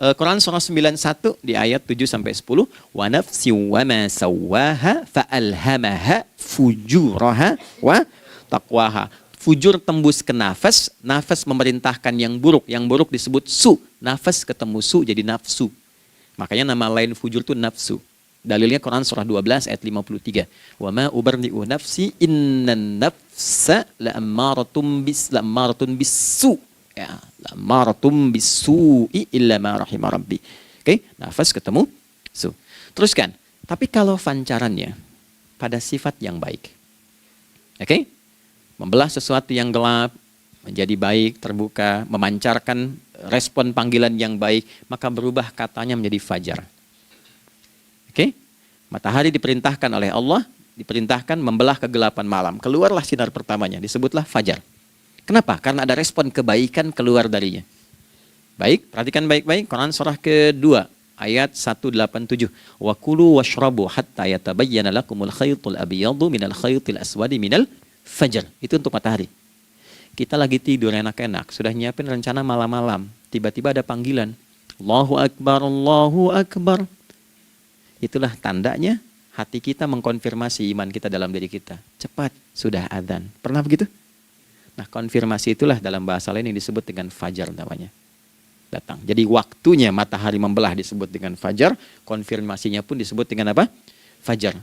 Speaker 2: Quran surah 91 di ayat 7-10. Wa nafsi wa ma sawwaha fa'alhamaha fujuraha wa taqwaha. Fujur tembus ke nafas, nafas memerintahkan yang buruk disebut su. Nafas ketemu su jadi nafsu. Makanya nama lain fujur itu nafsu. Dalilnya Quran surah 12 ayat 53. Wa ma ubarni'u nafsi innan nafsa la'ammaratun bisu. Ya, la'ammaratun bisu'i illa ma rahimah rabbi. Oke, nafas ketemu su. Teruskan. Tapi kalau pancarannya pada sifat yang baik. Oke? Membelah sesuatu yang gelap menjadi baik, terbuka, memancarkan respon panggilan yang baik, maka berubah katanya menjadi fajar. Oke? Matahari diperintahkan oleh Allah, diperintahkan membelah kegelapan malam. Keluarlah sinar pertamanya, disebutlah fajar. Kenapa? Karena ada respon kebaikan keluar darinya. Baik, perhatikan baik-baik. Quran surah kedua, ayat 187. Wa kulu washrabu hatta yatabayyana lakumul khaytul abyadu minal khaytil aswadi minal fajar. Itu untuk matahari. Kita lagi tidur enak-enak, sudah nyiapin rencana malam-malam. Tiba-tiba ada panggilan. Allahu Akbar, Allahu Akbar. Itulah tandanya hati kita mengkonfirmasi iman kita dalam diri kita. Cepat, sudah adzan. Pernah begitu? Nah, konfirmasi itulah dalam bahasa lain yang disebut dengan fajar namanya. Datang. Jadi waktunya matahari membelah disebut dengan fajar, konfirmasinya pun disebut dengan apa? fajar.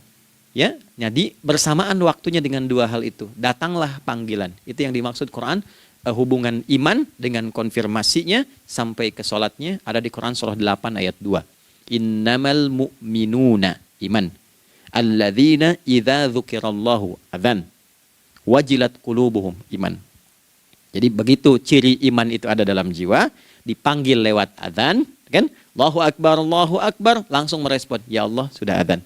Speaker 2: Ya, jadi bersamaan waktunya dengan dua hal itu. Datanglah panggilan. Itu yang dimaksud Quran, hubungan iman dengan konfirmasinya sampai ke sholatnya ada di Quran surah 8 ayat 2. Innamal mu'minuna iman. Alladzina idza dzukirallahu adzan. Wajilat qulubuhum iman. Jadi begitu ciri iman itu ada dalam jiwa, dipanggil lewat adzan, kan? Allahu Akbar, langsung merespon, ya Allah sudah adzan.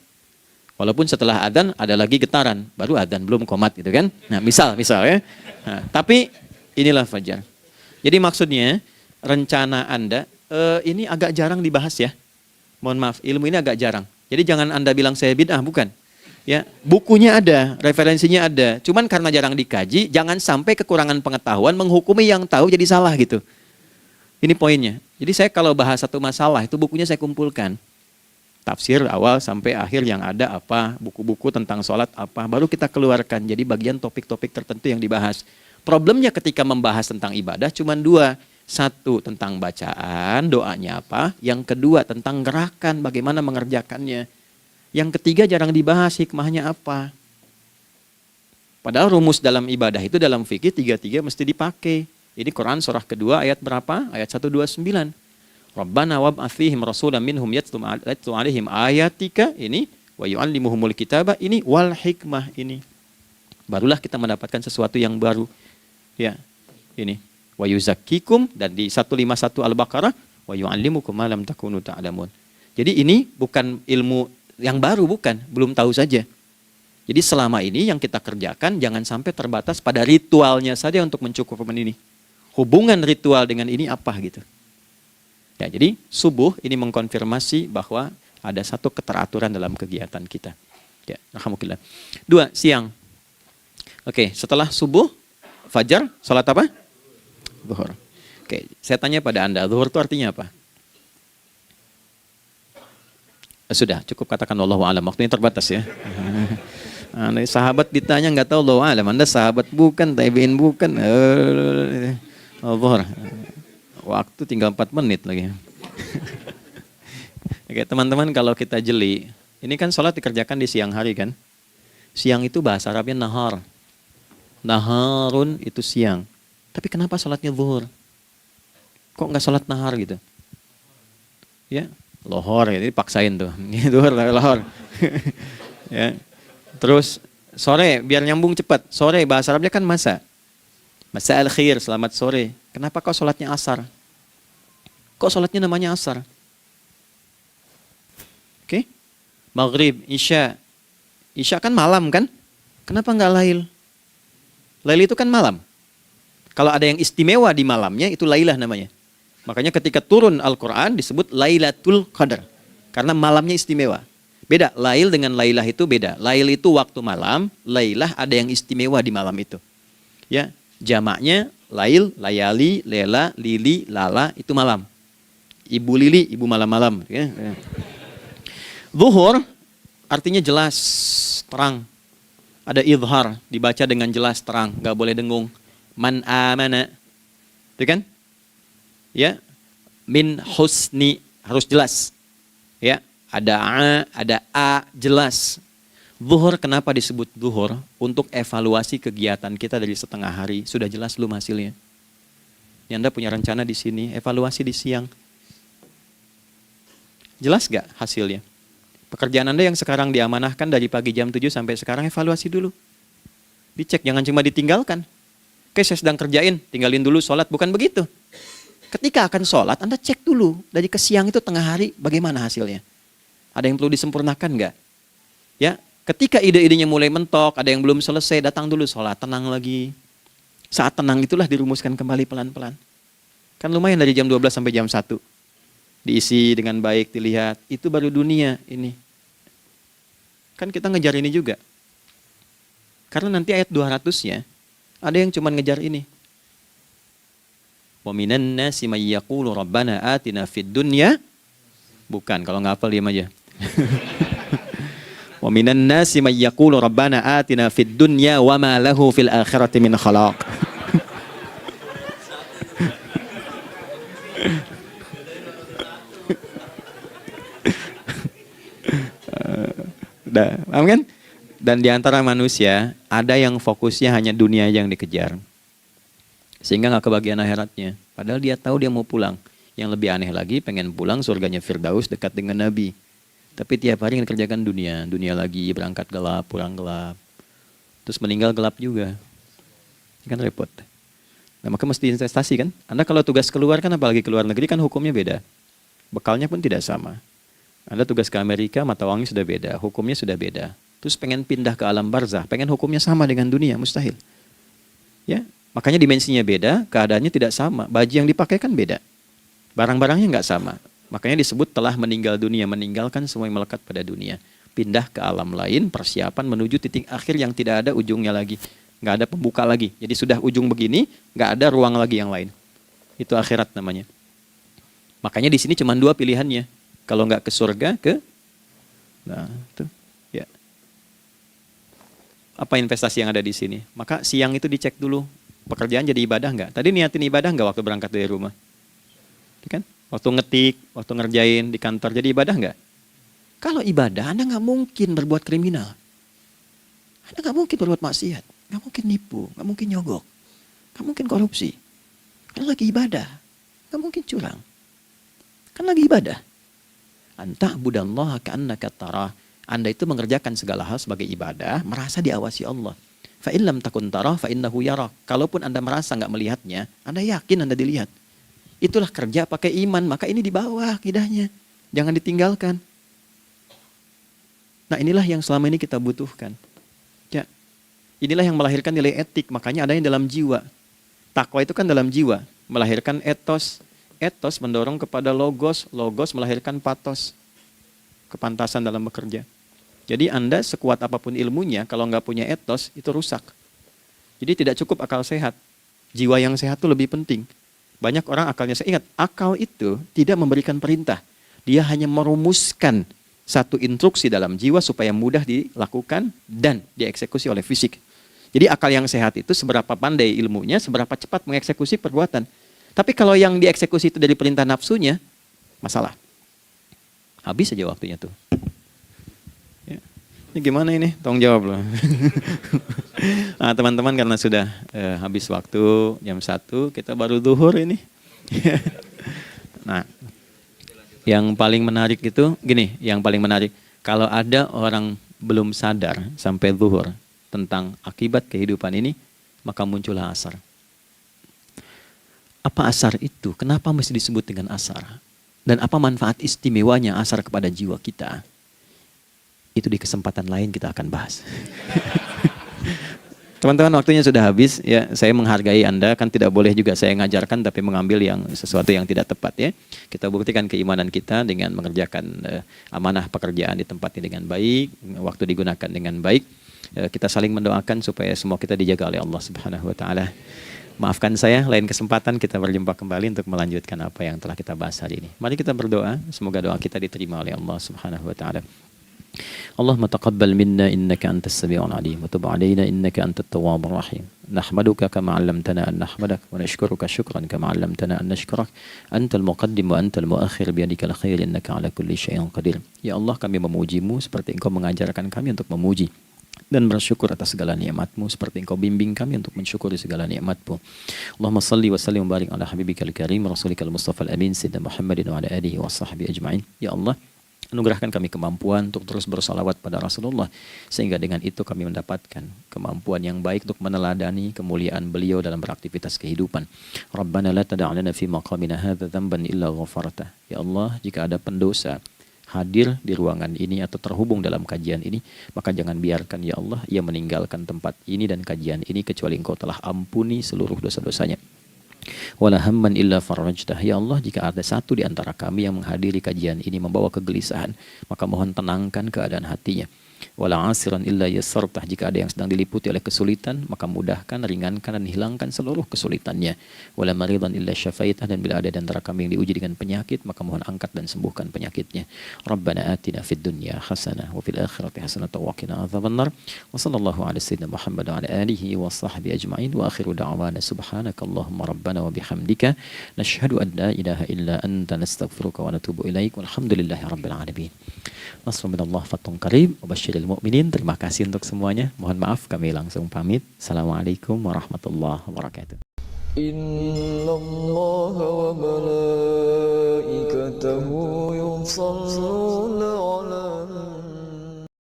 Speaker 2: Walaupun setelah adzan ada lagi getaran, baru adzan belum qomat gitu kan. Nah, misal ya. Nah, tapi inilah fajar. Jadi maksudnya rencana Anda ini agak jarang dibahas ya. Mohon maaf, ilmu ini agak jarang. Jadi jangan Anda bilang saya bid'ah, bukan. Ya, bukunya ada, referensinya ada. Cuman karena jarang dikaji, jangan sampai kekurangan pengetahuan menghukumi yang tahu jadi salah gitu. Ini poinnya. Jadi saya kalau bahas satu masalah itu bukunya saya kumpulkan. Tafsir awal sampai akhir yang ada apa, buku-buku tentang sholat apa, baru kita keluarkan. Jadi bagian topik-topik tertentu yang dibahas. Problemnya ketika membahas tentang ibadah cuma dua. Satu tentang bacaan, doanya apa. Yang kedua tentang gerakan, bagaimana mengerjakannya. Yang ketiga jarang dibahas hikmahnya apa. Padahal rumus dalam ibadah itu dalam fikih tiga-tiga mesti dipakai. Ini Quran surah kedua ayat berapa? Ayat 129. Rabbana wab'ats fihim rasulan minhum yatlu 'alaihim ayatika ini wa yu'allimuhumul kitaba ini wal hikmah ini. Barulah kita mendapatkan sesuatu yang baru. Ya. Ini wa yuzakkikum dan di 151 Al-Baqarah wa yu'allimukum ma lam takunu ta'lamun. Jadi ini bukan ilmu yang baru, bukan, belum tahu saja. Jadi selama ini yang kita kerjakan jangan sampai terbatas pada ritualnya saja untuk mencukupkan ini. Hubungan ritual dengan ini apa gitu. Ya, jadi subuh ini mengkonfirmasi bahwa ada satu keteraturan dalam kegiatan kita. Ya, alhamdulillah. 2, siang. Oke, setelah subuh, fajar, salat apa? Zuhur. Oke, saya tanya pada Anda, zuhur itu artinya apa? Sudah, cukup katakan wallahu a'lam. Waktunya terbatas ya. Sahabat ditanya nggak tahu wallahu a'lam. Anda sahabat bukan, tabi'in bukan. Zuhur. Waktu tinggal 4 menit lagi. Oke, teman-teman kalau kita jeli, ini kan sholat dikerjakan di siang hari kan? Siang itu bahasa Arabnya nahar. Naharun itu siang. Tapi kenapa sholatnya zuhur? Kok nggak sholat nahar gitu? Ya, lohor ya, jadi paksain tuh. Zuhur lohor. Ya. Terus sore biar nyambung cepat. Sore bahasa Arabnya kan masa. Masa al-khair, selamat sore. Kenapa kau sholatnya asar? Kok sholatnya namanya asar? Oke. Maghrib, isya. Isya kan malam kan? Kenapa nggak lail? Lail itu kan malam. Kalau ada yang istimewa di malamnya itu lailah namanya. Makanya ketika turun Al-Quran disebut Lailatul Qadar. Karena malamnya istimewa. Beda, lail dengan lailah itu beda. Lail itu waktu malam, lailah ada yang istimewa di malam itu. Ya, jamaknya lail, layali, lela, lili, lala, itu malam. Ibu lili, ibu malam-malam. Ya. Zuhur artinya jelas, terang. Ada idhar, dibaca dengan jelas, terang. Gak boleh dengung. Man amana. Itu kan? Ya, min husni, harus jelas. Ya, ada a, jelas. Zuhur kenapa disebut zuhur? Untuk evaluasi kegiatan kita dari setengah hari. Sudah jelas belum hasilnya? Ini Anda punya rencana di sini, evaluasi di siang. Jelas gak hasilnya? Pekerjaan Anda yang sekarang diamanahkan dari pagi jam 7 sampai sekarang, evaluasi dulu. Dicek, jangan cuma ditinggalkan. Oke, saya sedang kerjain, tinggalin dulu sholat. Bukan begitu. Ketika akan sholat, Anda cek dulu. Dari ke siang itu tengah hari, bagaimana hasilnya? Ada yang perlu disempurnakan nggak? Ya, ketika ide-idenya mulai mentok, ada yang belum selesai, datang dulu sholat, tenang lagi. Saat tenang itulah dirumuskan kembali pelan-pelan. Kan lumayan dari jam 12 sampai jam 1. Diisi dengan baik, dilihat. Itu baru dunia ini. Kan kita ngejar ini juga. Karena nanti ayat 200-nya, ada yang cuma ngejar ini. Wa minan nasi may yaqulu rabbana atina fid dunya. Bukan, kalau nggak hafal diam aja. Wa minan nasi may yaqulu rabbana atina fid dunya wa ma lahu fil akhirati min khalaq. Paham kan? Dan di antara manusia ada yang fokusnya hanya dunia yang dikejar, sehingga nggak kebagian akhiratnya. Padahal dia tahu dia mau pulang. Yang lebih aneh lagi, pengen pulang surganya Firdaus dekat dengan Nabi. Tapi tiap hari ngerjakan dunia, dunia lagi, berangkat gelap, pulang gelap, terus meninggal gelap juga. Kan repot. Nah, maka mesti investasi kan. Anda kalau tugas keluar kan, apalagi keluar negeri kan hukumnya beda. Bekalnya pun tidak sama. Anda tugas ke Amerika, mata uangnya sudah beda, hukumnya sudah beda. Terus pengen pindah ke alam barzah, pengen hukumnya sama dengan dunia, mustahil. Ya, makanya dimensinya beda, keadaannya tidak sama. Baju yang dipakai kan beda. Barang-barangnya nggak sama. Makanya disebut telah meninggal dunia, meninggalkan semua yang melekat pada dunia. Pindah ke alam lain, persiapan menuju titik akhir yang tidak ada ujungnya lagi. Nggak ada pembuka lagi. Jadi sudah ujung begini, nggak ada ruang lagi yang lain. Itu akhirat namanya. Makanya di sini cuma dua pilihannya. Kalau nggak ke surga, nah itu ya. Apa investasi yang ada di sini? Maka siang itu dicek dulu, pekerjaan jadi ibadah nggak? Tadi niatin ibadah nggak waktu berangkat dari rumah? Kan? Waktu ngetik, waktu ngerjain di kantor, jadi ibadah nggak? Kalau ibadah, Anda nggak mungkin berbuat kriminal. Anda nggak mungkin berbuat maksiat, nggak mungkin nipu, nggak mungkin nyogok, nggak mungkin korupsi. Kan lagi ibadah, nggak mungkin curang. Kan lagi ibadah. Anta budallaha ka'annaka tarah. Anda itu mengerjakan segala hal sebagai ibadah, merasa diawasi Allah. Fa in lam takun tarah fa innahu yarak. Kalaupun Anda merasa nggak melihatnya, Anda yakin Anda dilihat. Itulah kerja pakai iman, maka ini di bawah akidahnya. Jangan ditinggalkan. Nah, inilah yang selama ini kita butuhkan. Ya. Inilah yang melahirkan nilai etik, makanya adanya dalam jiwa. Takwa itu kan dalam jiwa, melahirkan etos. Etos mendorong kepada logos, logos melahirkan patos, kepantasan dalam bekerja. Jadi Anda sekuat apapun ilmunya, kalau nggak punya etos, itu rusak. Jadi tidak cukup akal sehat. Jiwa yang sehat itu lebih penting. Banyak orang akalnya, saya ingat, akal itu tidak memberikan perintah. Dia hanya merumuskan satu instruksi dalam jiwa supaya mudah dilakukan dan dieksekusi oleh fisik. Jadi akal yang sehat itu seberapa pandai ilmunya, seberapa cepat mengeksekusi perbuatan. Tapi kalau yang dieksekusi itu dari perintah nafsunya, masalah. Habis saja waktunya tuh. Ya. Ini gimana ini? Tolong jawab loh. Nah, teman-teman karena sudah habis waktu jam 1, kita baru zuhur ini. Nah, yang paling menarik itu, gini, yang paling menarik. Kalau ada orang belum sadar sampai zuhur tentang akibat kehidupan ini, maka muncullah asar. Apa asar itu? Kenapa mesti disebut dengan asar? Dan apa manfaat istimewanya asar kepada jiwa kita? Itu di kesempatan lain kita akan bahas. Teman-teman, waktunya sudah habis. Ya, saya menghargai Anda, kan tidak boleh juga saya ngajarkan tapi mengambil yang sesuatu yang tidak tepat ya. Kita buktikan keimanan kita dengan mengerjakan amanah pekerjaan di tempat ini dengan baik, waktu digunakan dengan baik. Kita saling mendoakan supaya semua kita dijaga oleh Allah Subhanahu wa taala. Maafkan saya, lain kesempatan kita berjumpa kembali untuk melanjutkan apa yang telah kita bahas hari ini. Mari kita berdoa, semoga doa kita diterima oleh Allah Subhanahu wa taala. Allahumma taqabbal minna innaka antas sami'ul alim wa tub 'alaina innaka antat tawwabur rahim. Nahmaduka kama 'allamtana an nahmadak wa nashkuruka syukran kama 'allamtana an nashkurak. Antal muqaddim wa antal muakhir biyadikal khair innaka 'ala kulli syai'in qadir. Ya Allah, kami memuji-Mu seperti Engkau mengajarkan kami untuk memuji dan bersyukur atas segala nikmat-Mu seperti Engkau bimbing kami untuk mensyukuri segala nikmat-Mu. Allahumma salli wa sallim wa barik ala habibikal karim rasulikal mustafa al-amin sayyidina Muhammadin wa ala alihi wa sahbihi ajma'in. Ya Allah, anugerahkan kami kemampuan untuk terus bersalawat pada Rasulullah, sehingga dengan itu kami mendapatkan kemampuan yang baik untuk meneladani kemuliaan beliau dalam beraktivitas kehidupan. Rabbana la tada' lana fi maqamina hadza dhanban illa ghafartah. Ya Allah, jika ada pendosa hadir di ruangan ini atau terhubung dalam kajian ini, maka jangan biarkan ya Allah ia meninggalkan tempat ini dan kajian ini kecuali Engkau telah ampuni seluruh dosa-dosanya. Wala hamman illa farajtah. Ya Allah, jika ada satu di antara kami yang menghadiri kajian ini membawa kegelisahan, maka mohon tenangkan keadaan hatinya. Wala asiran illa yassartah. Jika ada yang sedang diliputi oleh kesulitan, maka mudahkan, ringankan dan hilangkan seluruh kesulitannya. Wala maridan illa syafaitah. Dan bila ada di antara kami yang diuji dengan penyakit, maka mohon angkat dan sembuhkan penyakitnya. Rabbana atina fid dunya hasanah wa fil akhirati hasanah wa qina adzabannar. Wa sallallahu ala sayyidina Muhammad wa ala alihi wa sahbihi ajma'in. Wa akhiru da'wana subhanakallahumma rabbana wa bihamdika nashhadu an la ilaha illa anta nastaghfiruka wa natubu ilaik. Walhamdulillahi rabbil alamin. Nasrun minallah fatun qarib wa basyir
Speaker 1: Amiril Mukminin. Terima kasih untuk semuanya. Mohon maaf kami langsung pamit. Assalamualaikum warahmatullahi wabarakatuh.
Speaker 3: إن الله وملائكته يصلون